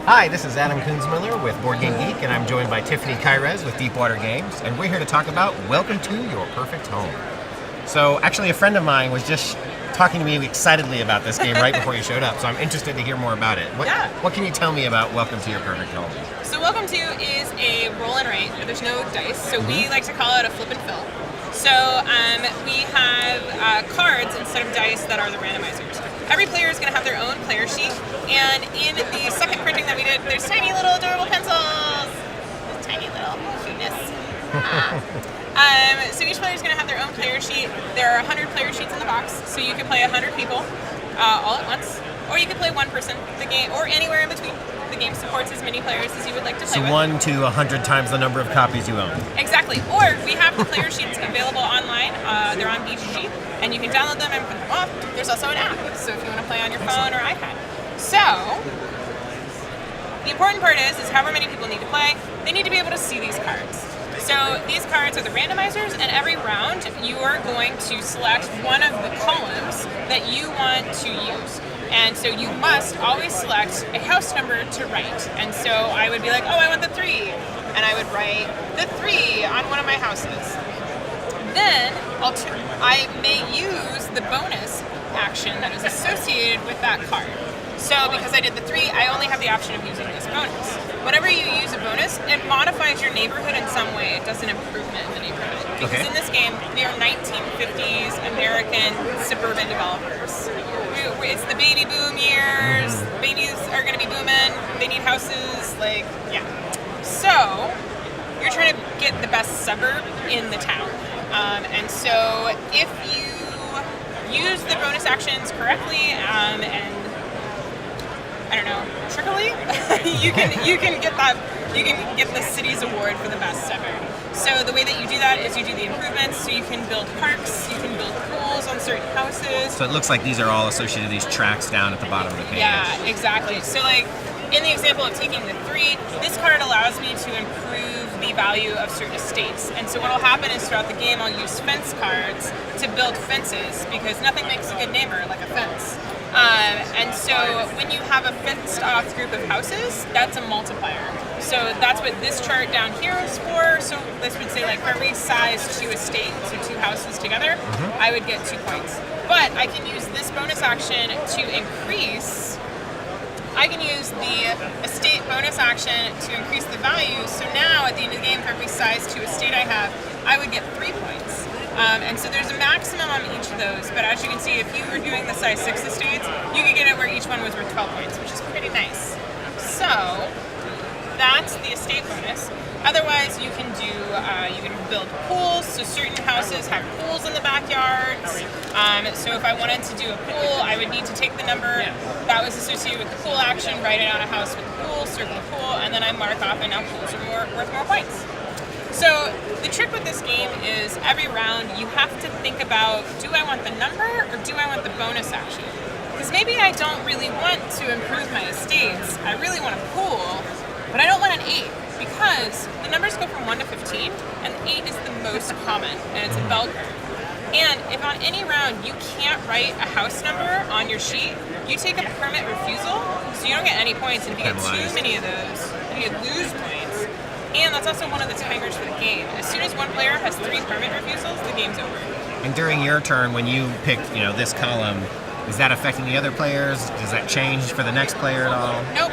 Hi, this is Adam Kunzmiller with Board Game Geek, and I'm joined by Tiffany Kyrez with Deepwater Games, and we're here to talk about Welcome to Your Perfect Home. So, actually, a friend of mine was just talking to me excitedly about this game right before you showed up, so I'm interested to hear more about it. What can you tell me about Welcome to Your Perfect Home? So Welcome to is a roll and write. There's no dice, so we like to call it a flip and fill. So we have cards instead of dice that are the randomizers. Every player is going to have their own player sheet, and in the second printing that we did, there's tiny little adorable pencils. Tiny little cuteness. So each player is going to have their own player sheet. There are 100 player sheets in the box, so you can play 100 people all at once, or you can play one person. The game, or anywhere in between. The game supports as many players as you would like to play with. So 1 to 100 times the number of copies you own. Exactly. Or we have the player sheets available online. They're on BGG, and you can download them and print them off. There's also an app, so if you want to play on your phone or iPad. So the important part is however many people need to play, they need to be able to see these cards. So these cards are the randomizers, and every round you are going to select one of the columns that you want to use. And so you must always select a house number to write. And so I would be like, oh, I want the 3. And I would write the 3 on one of my houses. Then I may use the bonus action that is associated with that card. So because I did the 3, I only have the option of using this bonus. Whenever you use a bonus, it modifies your neighborhood in some way. It does an improvement in the neighborhood. Because in this game, we are 1950s American suburban developers. It's the baby boom years. Babies are going to be booming. They need houses. So you're trying to get the best suburb in the town. And so if you use the bonus actions correctly and I don't know, trickily, you can get the city's award for the best suburb. So the way that you do that is you do the improvements, so you can build parks, you can build pools on certain houses. So it looks like these are all associated with these tracks down at the bottom of the page. Yeah, exactly. So in the example of taking the 3, this card allows me to improve the value of certain estates. And so what will happen is throughout the game I'll use fence cards to build fences, because nothing makes a good neighbor like a fence. And so when you have a fenced off group of houses, that's a multiplier. So that's what this chart down here is for. So this would say for every size 2 estates, so 2 houses together, I would get 2 points. But I can use this bonus action to increase. I can use the estate bonus action to increase the value. So now at the end of the game, for every size 2 estate I have, I would get 3 points. And so there's a maximum on each of those, but as you can see, if you were doing the size 6 estates, you could get it where each one was worth 12 points, which is pretty nice. So that's the estate bonus. Otherwise, you can build pools. So certain houses have pools in the backyards. So if I wanted to do a pool, I would need to take the number that was associated with the pool action, write it on a house with the pool, circle the pool, and then I mark off, and now pools are worth more points. So the trick with this game is every round you have to think about, do I want the number or do I want the bonus action? Because maybe I don't really want to improve my estates. I really want a pool, but I don't want an 8, because the numbers go from 1 to 15, and 8 is the most common, and it's a bell curve. And if on any round you can't write a house number on your sheet, you take a permit refusal, so you don't get any points, and if you get too many of those, you lose points. And that's also one of the timers for the game. As soon as one player has 3 permit refusals, the game's over. And during your turn, when you picked, this column, is that affecting the other players? Does that change for the next player at all? Nope.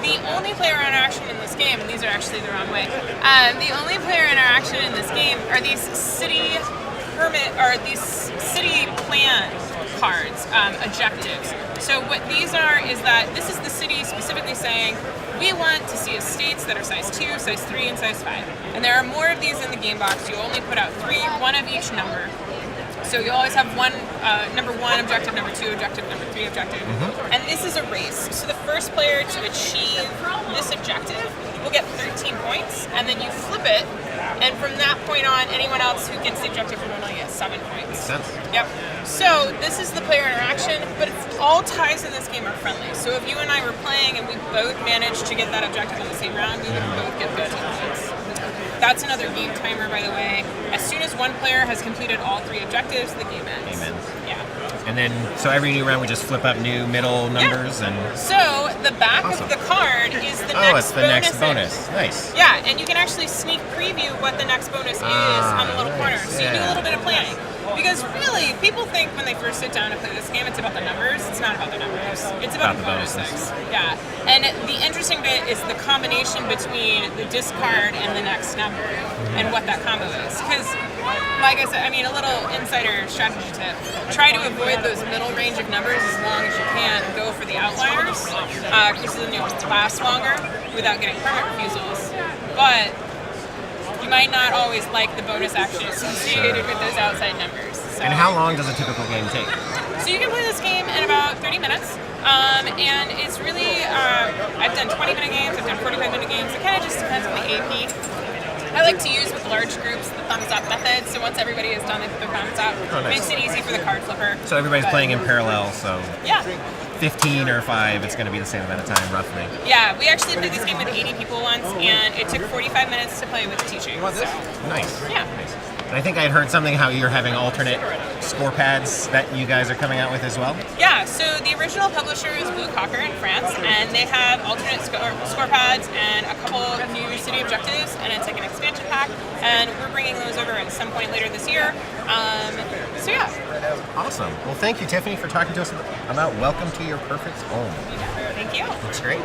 The only player interaction in this game, and these are actually the wrong way, the only player interaction in this game are these city plan cards, objectives. So what these are is that this is the city specifically saying, we want to see estates that are size 2, size 3, and size 5. And there are more of these in the game box. You only put out 3, 1 of each number. So you always have number 1 objective, number 2 objective, number 3 objective. And this is a race. So the first player to achieve this objective will get 13 points, and then you flip it, and from that point on, anyone else who gets the objective will only get 7 points. Makes sense. Yep. So this is the player interaction, but all ties in this game are friendly. So if you and I were playing and we both managed to get that objective on the same round, we would both get 13 points. That's another game timer, by the way. As soon as one player has completed all 3 objectives, the game ends. Game ends. Yeah. And then, so every new round we just flip up new middle numbers and. So the back Awesome. of the card is the Oh, next it's the next bonus. bonus. Nice. Yeah, and you can actually sneak preview what the next bonus is on the little corner. nice. So you do a Yeah. little bit of planning. Because really, people think when they first sit down to play this game, it's about the numbers. It's not about the numbers. It's about the bonuses. Yeah. And the interesting bit is the combination between the discard and the next number and what that combo is. Because, like I said, I mean, a little insider strategy tip. Try to avoid those middle range of numbers as long as you can. Go for the outliers. Because then you'll last longer without getting permit refusals. But you might not always like the bonus action associated with those outside numbers. So. And how long does a typical game take? So you can play this game in about 30 minutes. And it's really, I've done 20-minute games, I've done 45-minute games. It kind of just depends on the AP. I like to use with large groups the thumbs up method. So once everybody is done, they put their thumbs up. Oh, nice. Makes it easy for the card flipper. So everybody's But- playing in parallel, so Yeah. 15 or 5, it's going to be the same amount of time, roughly. Yeah, we actually played this game with 80 people once, and it took 45 minutes to play with teaching. So, Nice. yeah. Nice. And I think I had heard something how you're having alternate score pads that you guys are coming out with as well. Yeah, so the original publisher is Blue Cocker in France, and they have alternate score pads and a couple of new city objectives, and it's like an expansion pack, and we're bringing those over at some point later this year. So yeah, Awesome. Well, thank you, Tiffany, for talking to us about Welcome to Your Perfect Home. thank you. That's great.